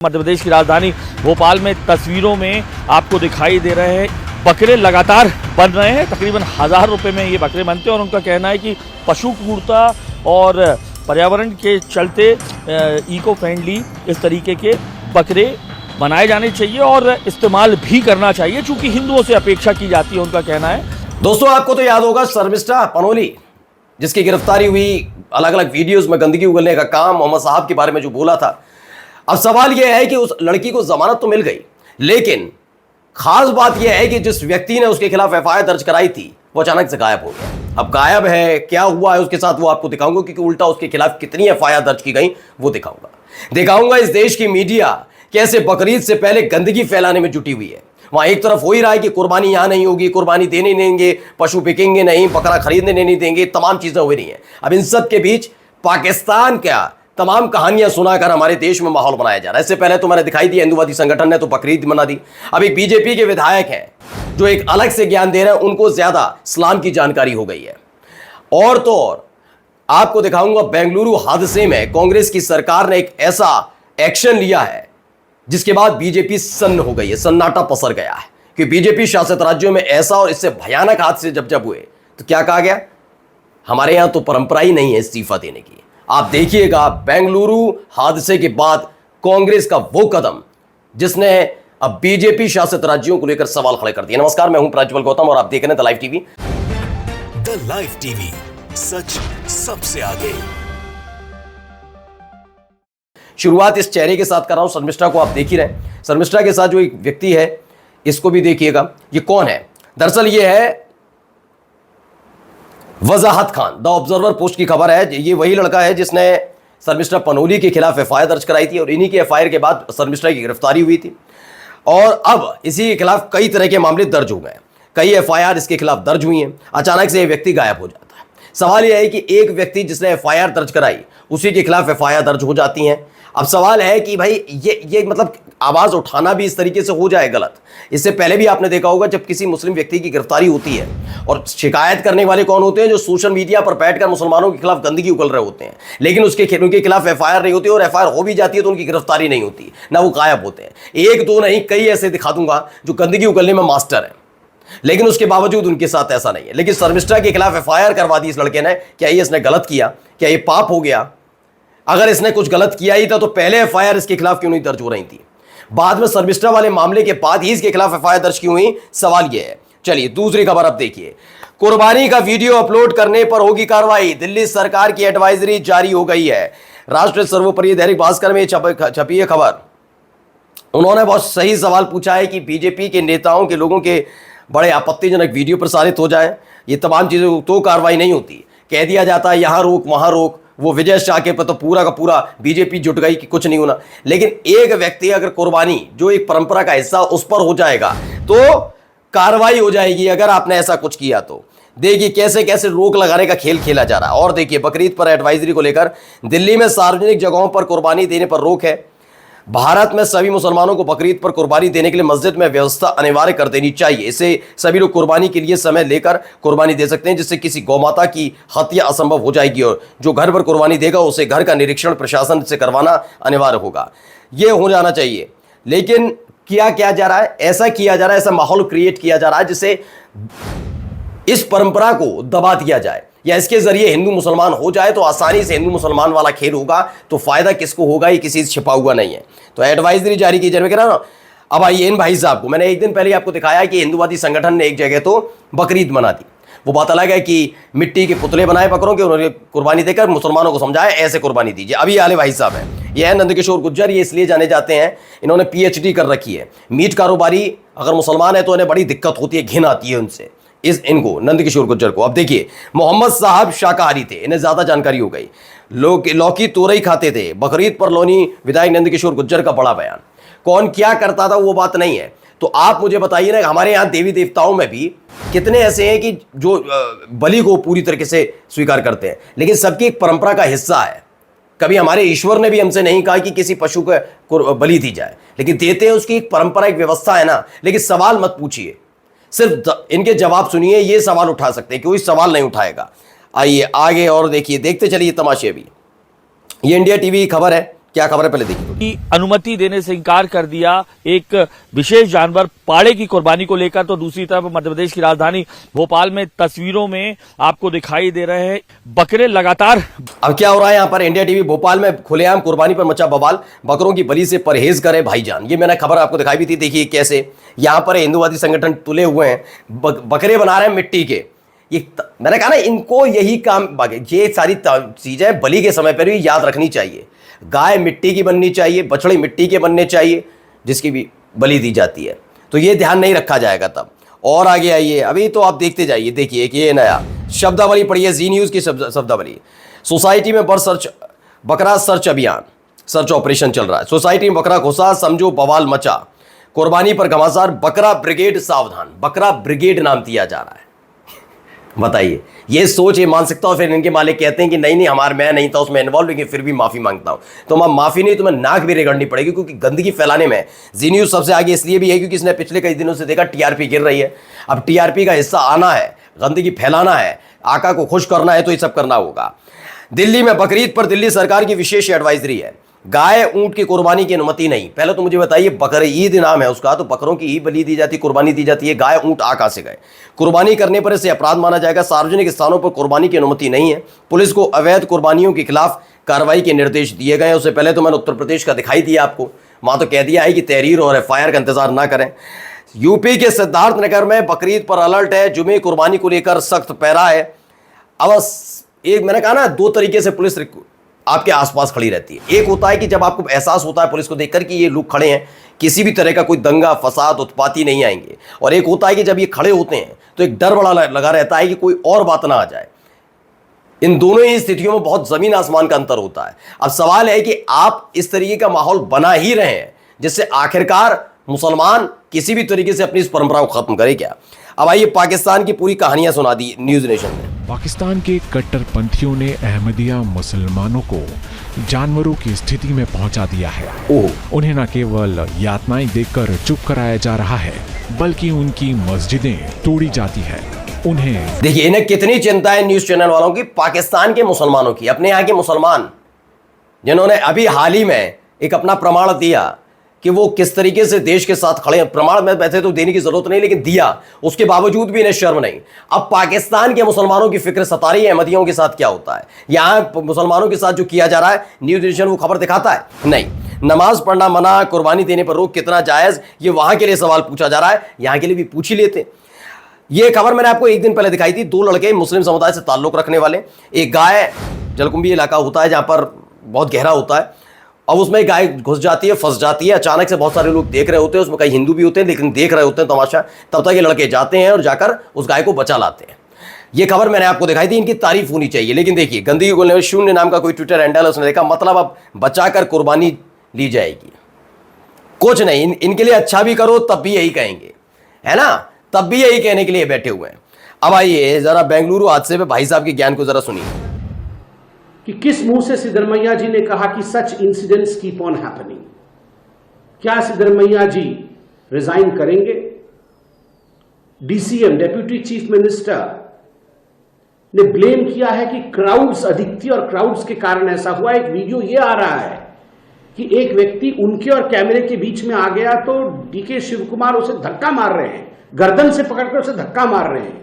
मध्य प्रदेश की राजधानी भोपाल में तस्वीरों में आपको दिखाई दे रहे हैं बकरे लगातार बन रहे हैं। तकरीबन 1000 रुपये में ये बकरे बनते हैं और उनका कहना है कि पशु क्रूरता और पर्यावरण के चलते इको फ्रेंडली इस तरीके के बकरे बनाए जाने चाहिए और इस्तेमाल भी करना चाहिए, चूँकि हिंदुओं से अपेक्षा की जाती है, उनका कहना है। दोस्तों, आपको तो याद होगा शर्मिष्ठा पनोली जिसकी गिरफ्तारी हुई, अलग अलग वीडियोस में गंदगी उगलने का काम, मोहम्मद साहब के बारे में जो बोला था। अब सवाल यह है कि उस लड़की को जमानत तो मिल गई, लेकिन खास बात यह है कि जिस व्यक्ति ने उसके खिलाफ एफआईआर दर्ज कराई थी वो अचानक से गायब हो गया। अब गायब है, क्या हुआ है उसके साथ वो आपको दिखाऊंगा, क्योंकि उल्टा उसके खिलाफ कितनी एफआईआर दर्ज की गई वो दिखाऊंगा इस देश की मीडिया कैसे बकरीद से पहले गंदगी फैलाने में जुटी हुई है। वहां एक तरफ हो ही रहा है कि कुर्बानी यहां नहीं होगी, कुर्बानी देने नहीं देंगे, पशु बिकेंगे नहीं, बकरा खरीदने नहीं देंगे, तमाम चीजें हो रही हैं। अब इन सब के बीच पाकिस्तान क्या तमाम कहानियां सुनाकर हमारे देश में माहौल बनाया जा रहा है। इससे पहले तो मैंने दिखाई दी हिंदुवादी संगठन ने तो बकरीद मना दी। अब एक बीजेपी के विधायक हैं जो एक अलग से ज्ञान दे रहे हैं, उनको ज्यादा इस्लाम की जानकारी हो गई है। और तो और आपको दिखाऊंगा बेंगलुरु हादसे में कांग्रेस की सरकार ने एक ऐसा एक्शन लिया है जिसके बाद बीजेपी सन्न हो गई है, सन्नाटा पसर गया है कि बीजेपी शासित राज्यों में ऐसा और इससे भयानक हादसे जब हुए तो क्या कहा गया, हमारे यहां तो परंपरा ही नहीं है इस्तीफा देने की। आप देखिएगा बेंगलुरु हादसे के बाद कांग्रेस का वो कदम जिसने अब बीजेपी शासित राज्यों को लेकर सवाल खड़े कर दिए। नमस्कार, मैं हूं प्रज्वल गौतम और आप देख रहे हैं the live TV. The live TV, सच सबसे आगे। शुरुआत इस चेहरे के साथ कर रहा हूं, शर्मिष्ठा को आप देख ही रहे हैं। शर्मिष्ठा के साथ जो एक व्यक्ति है इसको भी देखिएगा, ये कौन है। दरअसल ये है वजाहत खान। द ऑब्जर्वर पोस्ट की खबर है, ये वही लड़का है जिसने शर्मिष्ठा पनोली के खिलाफ एफआईआर दर्ज कराई थी और इन्हीं की एफआईआर के बाद शर्मिष्ठा की गिरफ्तारी हुई थी और अब इसी के खिलाफ कई तरह के मामले दर्ज हो गए। कई एफआईआर इसके खिलाफ दर्ज हुई हैं। अचानक से ये व्यक्ति गायब हो जाता है। सवाल यह है कि एक व्यक्ति जिसने एफआईआर दर्ज कराई उसी के खिलाफ एफआईआर दर्ज हो जाती हैं। अब सवाल है कि भाई ये मतलब आवाज उठाना भी इस तरीके से हो जाए गलत। इससे पहले भी आपने देखा होगा जब किसी मुस्लिम व्यक्ति की गिरफ्तारी होती है और शिकायत करने वाले कौन होते हैं, जो सोशल मीडिया पर बैठकर मुसलमानों के खिलाफ गंदगी उगल रहे होते हैं, लेकिन उनके खिलाफ एफआईआर नहीं होती और एफआईआर हो भी जाती है तो उनकी गिरफ्तारी नहीं होती, ना वो गायब होते हैं। एक दो नहीं, कई ऐसे दिखा दूंगा जो गंदगी उगलने में मास्टर है, लेकिन उसके बावजूद उनके साथ ऐसा नहीं है। लेकिन शर्मिष्ठा के खिलाफ एफआईआर करवा दी इस लड़के ने। क्या ये इसने गलत किया? क्या ये पाप हो गया? अगर इसने कुछ गलत किया ही था तो पहले एफआईआर इसके खिलाफ क्यों नहीं दर्ज हो रही थी? बाद में शर्मिष्ठा वाले मामले के बाद ही इसके खिलाफ एफआईआर दर्ज क्यों हुई? सवाल यह है। चलिए दूसरी खबर अब देखिए। कुर्बानी का वीडियो अपलोड करने पर होगी कार्रवाई, दिल्ली सरकार की एडवाइजरी जारी हो गई है। राष्ट्रीय सर्वोपरि दैनिक भास्कर में छपी है खबर। उन्होंने बहुत सही सवाल पूछा है कि बीजेपी के नेताओं के लोगों के बड़े आपत्तिजनक वीडियो प्रसारित हो जाए, ये तमाम चीज़ें तो कार्रवाई नहीं होती। कह दिया जाता है यहाँ रोक वहाँ रोक, वो विजय शाह के पर तो पूरा का पूरा बीजेपी जुट गई कि कुछ नहीं होना। लेकिन एक व्यक्ति अगर कुर्बानी जो एक परंपरा का हिस्सा उस पर हो जाएगा तो कार्रवाई हो जाएगी अगर आपने ऐसा कुछ किया तो। देखिए कैसे कैसे रोक लगाने का खेल खेला जा रहा है। और देखिए बकरीद पर एडवाइजरी को लेकर दिल्ली में सार्वजनिक जगहों पर कुर्बानी देने पर रोक है। भारत में सभी मुसलमानों को बकरीद पर कुर्बानी देने के लिए मस्जिद में व्यवस्था अनिवार्य कर देनी चाहिए। इससे सभी लोग कुर्बानी के लिए समय लेकर कुर्बानी दे सकते हैं, जिससे किसी गौमाता की हत्या असंभव हो जाएगी और जो घर पर कुर्बानी देगा उसे घर का निरीक्षण प्रशासन से करवाना अनिवार्य होगा। ये हो जाना चाहिए। लेकिन क्या जा रहा है? ऐसा किया जा रहा है, ऐसा माहौल क्रिएट किया जा रहा है जिससे इस परंपरा को दबा दिया जाए या इसके जरिए हिंदू मुसलमान हो जाए तो आसानी से हिंदू मुसलमान वाला खेल होगा। तो फायदा किसको होगा ये किसी से छिपा हुआ नहीं है। तो एडवाइजरी जारी की जा रही है ना। अब आइए इन भाई साहब को, मैंने एक दिन पहले आपको दिखाया कि हिंदुवादी संगठन ने एक जगह तो बकरीद मना दी। वो बात अलग है कि मिट्टी के पुतले बनाए बकरों के, उन्होंने कुर्बानी देकर मुसलमानों को समझाया ऐसे कुर्बानी दीजिए। अभी आले भाई साहब हैं, ये है नंदकिशोर गुर्जर। ये इसलिए जाने जाते हैं, इन्होंने पीएचडी कर रखी है। मीट कारोबारी अगर मुसलमान है तो इन्हें बड़ी दिक्कत होती है, घिन आती है उनसे, इनको नंदकिशोर गुर्जर को। अब देखिए मोहम्मद साहब शाकाहारी थे, इन्हें ज्यादा जानकारी हो गई। लोग लौकी तोरई खाते थे। बकरीद पर लोनी विधायक नंदकिशोर गुर्जर का बड़ा बयान। कौन क्या करता था वो बात नहीं है। तो आप मुझे बताइए ना, हमारे यहाँ देवी देवताओं में भी कितने ऐसे हैं कि जो बलि को पूरी तरीके से स्वीकार करते हैं, लेकिन सबकी एक परंपरा का हिस्सा है। कभी हमारे ईश्वर ने भी हमसे नहीं कहा कि किसी पशु को बलि दी जाए, लेकिन देते हैं, उसकी एक परंपरा एक व्यवस्था है ना। लेकिन सवाल मत पूछिए, सिर्फ इनके जवाब सुनिए। ये सवाल उठा सकते हैं, कोई सवाल नहीं उठाएगा। आइए आगे और देखिए, देखते चलिए तमाशे भी। ये इंडिया टीवी की खबर है, क्या खबर है, पहले देखिए। की अनुमति देने से इनकार कर दिया एक विशेष जानवर पाड़े की कुर्बानी को लेकर। तो दूसरी तरफ मध्य प्रदेश की राजधानी भोपाल में तस्वीरों में आपको दिखाई दे रहे हैं बकरे लगातार। अब क्या हो रहा है यहाँ पर, इंडिया टीवी भोपाल में खुलेआम कुर्बानी पर मचा बवाल, बकरों की बलि से परहेज करें भाईजान। ये मैंने खबर आपको दिखाई भी थी। देखिए कैसे यहाँ पर हिंदुवादी संगठन तुले हुए हैं, बकरे बना रहे हैं मिट्टी के। ये मैंने कहा ना, इनको यही काम, ये सारी चीजें बलि के समय पर भी याद रखनी चाहिए। गाय मिट्टी की बननी चाहिए, बछड़े मिट्टी के बनने चाहिए, जिसकी भी बलि दी जाती है। तो ये ध्यान नहीं रखा जाएगा तब। और आगे आइए, अभी तो आप देखते जाइए। देखिए कि ये नया शब्दावली पढ़ी है, जी न्यूज़ की शब्दावली। सोसाइटी में बकरा सर्च अभियान, सर्च ऑपरेशन चल रहा है। सोसाइटी में बकरा घुसा, समझो बवाल मचा। कुर्बानी पर घमासान, बकरा ब्रिगेड सावधान। बकरा ब्रिगेड नाम दिया जा रहा है। बताइए, ये सोच, ये मानसिकता। और फिर इनके मालिक कहते हैं कि नहीं मैं नहीं था उसमें इन्वॉल्व, लेकिन फिर भी माफी मांगता हूं। तो माफी नहीं, तुम्हें नाक भी रगड़नी पड़ेगी, क्योंकि गंदगी फैलाने में जी न्यूज़ सबसे आगे इसलिए भी है क्योंकि इसने पिछले कई दिनों से देखा टीआरपी गिर रही है। अब टीआरपी का हिस्सा आना है, गंदगी फैलाना है, आका को खुश करना है, तो ये सब करना होगा। दिल्ली में बकरीद पर दिल्ली सरकार की विशेष एडवाइजरी है। गाय ऊंट की कुर्बानी की अनुमति नहीं। पहले तो मुझे बताइए, बकरे ईद नाम है उसका, तो बकरों की ही बलि दी जाती, कुर्बानी दी जाती है। गाय ऊंट आ कहां से गए? कुर्बानी करने पर इसे अपराध माना जाएगा। सार्वजनिक स्थानों पर कुर्बानी की अनुमति नहीं है। पुलिस को अवैध कुर्बानियों के खिलाफ कार्रवाई के निर्देश दिए गए। उससे पहले तो मैंने उत्तर प्रदेश का दिखाई दिया आपको, वहां तो कह दिया है कि तहरीर और एफआईआर का इंतजार ना करें। यूपी के सिद्धार्थनगर में बकरीद पर अलर्ट है। जुमे कुर्बानी को लेकर सख्त पैरा है। अब एक मैंने कहा ना, दो तरीके से पुलिस आपके आसपास खड़ी रहती है। एक होता है कि जब आपको एहसास होता है पुलिस को देखकर कि ये लोग खड़े हैं, किसी भी तरह का कोई दंगा फसाद उत्पाती नहीं आएंगे। और एक होता है कि जब ये खड़े होते हैं तो एक डर बड़ा लगा रहता है कि कोई और बात ना आ जाए। इन दोनों ही स्थितियों में बहुत जमीन आसमान का अंतर होता है। अब सवाल है कि आप इस तरीके का माहौल बना ही रहे हैं जिससे आखिरकार मुसलमान किसी भी तरीके से अपनी इस परंपरा को खत्म करे क्या? अब आइए, पाकिस्तान की पूरी कहानियां सुना दी न्यूज नेशन ने। पाकिस्तान के कट्टरपंथियों ने अहमदिया मुसलमानों को जानवरों की स्थिति में पहुंचा दिया है। उन्हें न केवल यातनाएं देकर चुप कराया जा रहा है, बल्कि उनकी मस्जिदें तोड़ी जाती है। उन्हें देखिए, इन्हें कितनी चिंता है न्यूज चैनल वालों की, पाकिस्तान के मुसलमानों की, अपने यहाँ के मुसलमान जिन्होंने अभी हाल ही में एक अपना प्रमाण दिया कि वो किस तरीके से देश के साथ खड़े हैं। प्रमाण में वैसे तो देने की जरूरत नहीं, लेकिन दिया, उसके बावजूद भी इन्हें शर्म नहीं। अब पाकिस्तान के मुसलमानों की फिक्र सता रही है अहमदियों के साथ क्या होता है। यहाँ मुसलमानों के साथ जो किया जा रहा है, न्यूज नेशन वो खबर दिखाता है? नहीं। नमाज पढ़ना मना, कुर्बानी देने पर रोक कितना जायज, ये वहां के लिए सवाल पूछा जा रहा है, यहाँ के लिए भी पूछ ही लेते। ये खबर मैंने आपको एक दिन पहले दिखाई थी। दो लड़के मुस्लिम समुदाय से ताल्लुक रखने वाले, एक गाय, जलकुंभी इलाका होता है जहां पर बहुत गहरा होता है, अब उसमें गाय घुस जाती है, फंस जाती है। अचानक से बहुत सारे लोग देख रहे होते हैं, उसमें कई हिंदू भी होते हैं, लेकिन देख रहे होते हैं तमाशा। तब तक ये लड़के जाते हैं और जाकर उस गाय को बचा लाते हैं। ये खबर मैंने आपको दिखाई थी, इनकी तारीफ होनी चाहिए। लेकिन देखिए, गंदगी को लेकर शून्य नाम का कोई ट्विटर हैंडल उसने देखा, मतलब अब बचाकर कुर्बानी ली जाएगी, कुछ नहीं। इनके लिए अच्छा भी करो तब भी यही कहेंगे, है ना, तब भी यही कहने के लिए बैठे हुए हैं। अब आइए जरा बेंगलुरु हादसे में भाई साहब के ज्ञान को जरा सुनिए कि किस मुंह से सिद्धरमैया जी ने कहा कि such incidents keep on happening. क्या सिद्धरमैया जी रिजाइन करेंगे? डीसीएम, डेप्यूटी चीफ मिनिस्टर, ने ब्लेम किया है कि क्राउड्स अधिक थी और क्राउड्स के कारण ऐसा हुआ। एक वीडियो ये आ रहा है कि एक व्यक्ति उनके और कैमरे के बीच में आ गया, तो डीके शिव कुमार उसे धक्का मार रहे हैं, गर्दन से पकड़कर उसे धक्का मार रहे हैं।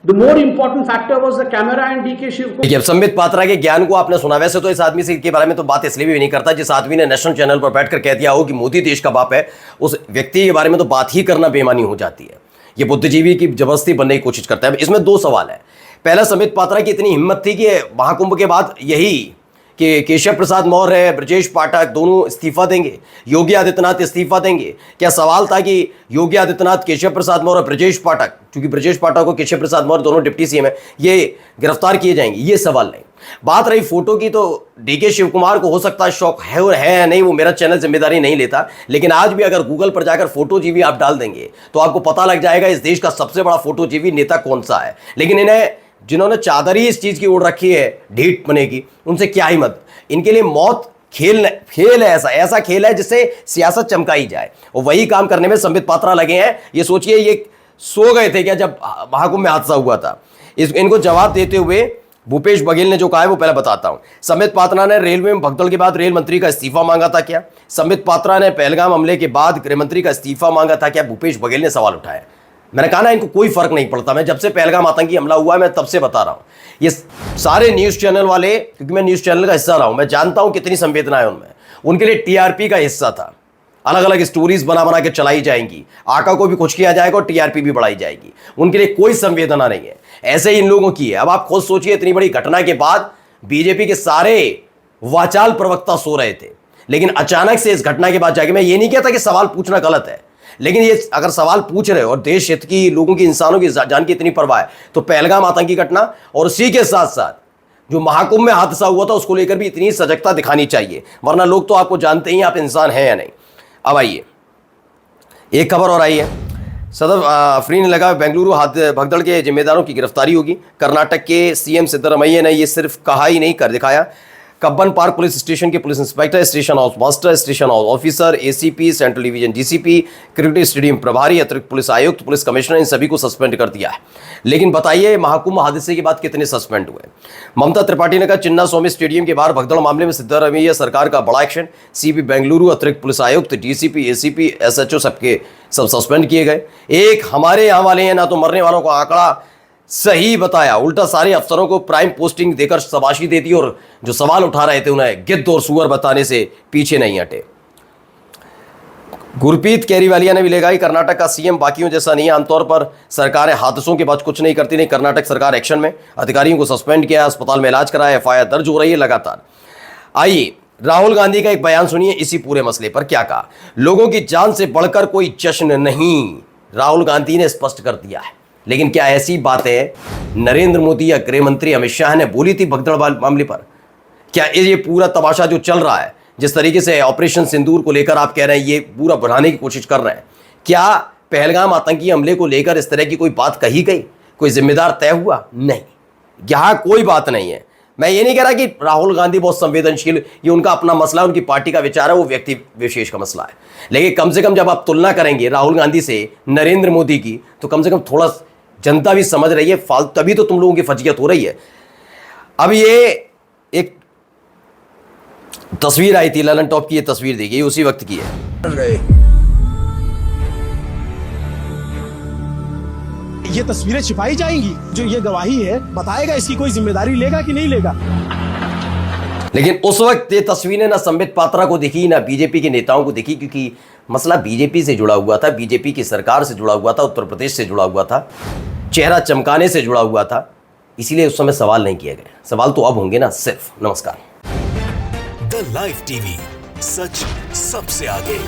The more important factor was the camera and DK Shiv Kumar। Sambit Patra के ज्ञान को आपने सुना। वैसे तो इस आदमी से के बारे में तो बात इसलिए भी नहीं करता, जिस आदमी ने नेशनल चैनल पर बैठकर कह दिया हो कि मोदी देश का बाप है, उस व्यक्ति के बारे में तो बात ही करना बेईमानी हो जाती है। ये बुद्धिजीवी की जबरदस्ती बनने की कोशिश करता है। इसमें दो सवाल है। पहला, संबित पात्रा की इतनी हिम्मत थी कि महाकुंभ के बाद यही कि केशव प्रसाद मौर्य, ब्रजेश पाठक दोनों इस्तीफा देंगे, योगी आदित्यनाथ इस्तीफा देंगे। क्या सवाल था कि योगी आदित्यनाथ, केशव प्रसाद मौर्य, ब्रजेश पाठक, क्योंकि ब्रजेश पाठक और केशव प्रसाद मौर्य दोनों डिप्टी सीएम है, ये गिरफ्तार किए जाएंगे? ये सवाल नहीं। बात रही फोटो की, तो डीके शिव कुमार को हो सकता है शौक है और है नहीं, वो मेरा चैनल जिम्मेदारी नहीं लेता। लेकिन आज भी अगर गूगल पर जाकर फोटोजीवी आप डाल देंगे तो आपको पता लग जाएगा इस देश का सबसे बड़ा फोटोजीवी नेता कौन सा है। लेकिन इन्हें, जिन्होंने चादर ही इस चीज की ओढ़ रखी है ढीठ बने की, उनसे क्या ही मत। इनके लिए मौत खेल है, ऐसा खेल है जिससे सियासत चमकाई जाए, और वही काम करने में संबित पात्रा लगे हैं। ये सोचिए, ये सो गए थे क्या जब महाकुंभ में हादसा हुआ था? इनको जवाब देते हुए भूपेश बघेल ने जो कहा है वो पहले बताता हूं। संबित पात्रा ने रेलवे में भगदड़ के बाद रेल मंत्री का इस्तीफा मांगा था क्या? संबित पात्रा ने पहलगाम हमले के बाद गृह मंत्री का इस्तीफा मांगा था क्या? भूपेश बघेल ने सवाल उठाया। मैंने कहा ना, इनको कोई फर्क नहीं पड़ता। मैं जब से पहलगाम आतंकी हमला हुआ है मैं तब से बता रहा हूं। ये सारे न्यूज चैनल वाले, क्योंकि मैं न्यूज चैनल का हिस्सा रहा हूं, मैं जानता हूं कितनी संवेदना है उनमें। उनके लिए टीआरपी का हिस्सा था। अलग अलग स्टोरीज बना बना के चलाई जाएंगी, आका को भी कुछ किया जाएगा और टीआरपी भी बढ़ाई जाएगी। उनके लिए कोई संवेदना नहीं है। ऐसे ही इन लोगों की है। अब आप खुद सोचिए, इतनी बड़ी घटना के बाद बीजेपी के सारे वाचाल प्रवक्ता सो रहे थे, लेकिन अचानक से इस घटना के बाद जाके, मैं ये नहीं कहता कि सवाल पूछना गलत है, लेकिन ये अगर सवाल पूछ रहे हो और देश हित की, लोगों की, इंसानों की जान की इतनी परवाह है, तो पहलगाम आतंकी घटना और उसी के साथ साथ जो महाकुंभ में हादसा हुआ था उसको लेकर भी इतनी सजगता दिखानी चाहिए, वरना लोग तो आपको जानते ही आप इंसान हैं या नहीं। अब आइए, एक खबर और आई है। सदर फ्री ने लगा बेंगलुरु भगदड़ के जिम्मेदारों की गिरफ्तारी होगी। कर्नाटक के सीएम सिद्धरामैया ने यह सिर्फ कहा ही नहीं, कर दिखाया। कब्बन पार्क पुलिस स्टेशन के police inspector, station house master, station house officer, ACP, central division DCP, cricket stadium प्रभारी, अतिरिक्त पुलिस आयुक्त, पुलिस कमिश्नर, इन सभी को सस्पेंड कर दिया है। लेकिन बताइए, महाकुंभ हादसे के बाद कितने सस्पेंड हुए? ममता त्रिपाठी ने कहा, चिन्ना स्वामी स्टेडियम के बाहर भगदड़ मामले में सिद्धरामैया सरकार का बड़ा एक्शन। सीपी बेंगलुरु, अतिरिक्त पुलिस आयुक्त, डीसीपी, एसीपी, एसएचओ सबके सब सस्पेंड किए गए। एक हमारे यहाँ वाले हैं ना तो मरने वालों का आंकड़ा सही बताया, उल्टा सारे अफसरों को प्राइम पोस्टिंग देकर शाबाशी दे दी और जो सवाल उठा रहे थे उन्हें गिद्ध और सुअर बताने से पीछे नहीं हटे। गुरप्रीत कैरीवालिया ने भी लगाई, कर्नाटक का सीएम बाकियों जैसा नहीं है। आमतौर पर सरकारें हादसों के बाद कुछ नहीं करती, नहीं, कर्नाटक सरकार एक्शन में, अधिकारियों को सस्पेंड किया, अस्पताल में इलाज कराया, एफआईआर दर्ज हो रही है लगातार। आइए, राहुल गांधी का एक बयान सुनिए इसी पूरे मसले पर। क्या कहा? लोगों की जान से बढ़कर कोई जश्न नहीं, राहुल गांधी ने स्पष्ट कर दिया है। लेकिन क्या ऐसी बातें नरेंद्र मोदी या गृह मंत्री अमित शाह ने बोली थी भगदड़ मामले पर? क्या ये पूरा तमाशा जो चल रहा है, जिस तरीके से ऑपरेशन सिंदूर को लेकर आप कह रहे हैं ये पूरा बढ़ाने की कोशिश कर रहे हैं, क्या पहलगाम आतंकी हमले को लेकर इस तरह की कोई बात कही गई? कोई जिम्मेदार तय हुआ? नहीं, यहां कोई बात नहीं है। मैं ये नहीं कह रहा कि राहुल गांधी बहुत संवेदनशील, ये उनका अपना मसला, उनकी पार्टी का विचार है, वो व्यक्ति विशेष का मसला है। लेकिन कम से कम जब आप तुलना करेंगे राहुल गांधी से नरेंद्र मोदी की, तो कम से कम थोड़ा जनता भी समझ रही है, तभी तो तुम लोगों की फजीयत हो रही है। अब ये एक तस्वीर आई थी, ललन टॉप की ये तस्वीर देखिए, उसी वक्त की है। ये तस्वीरें छिपाई जाएंगी, जो ये गवाही है बताएगा इसकी कोई जिम्मेदारी लेगा कि नहीं लेगा। लेकिन उस वक्त ये तस्वीरें ना संबित पात्रा को दिखी ना बीजेपी के नेताओं को दिखी, क्योंकि मसला बीजेपी से जुड़ा हुआ था, बीजेपी की सरकार से जुड़ा हुआ था, उत्तर प्रदेश से जुड़ा हुआ था, चेहरा चमकाने से जुड़ा हुआ था। इसीलिए उस समय सवाल नहीं किए गए। सवाल तो अब होंगे ना सिर्फ। नमस्कार। द लाइव टीवी, सच सबसे आगे।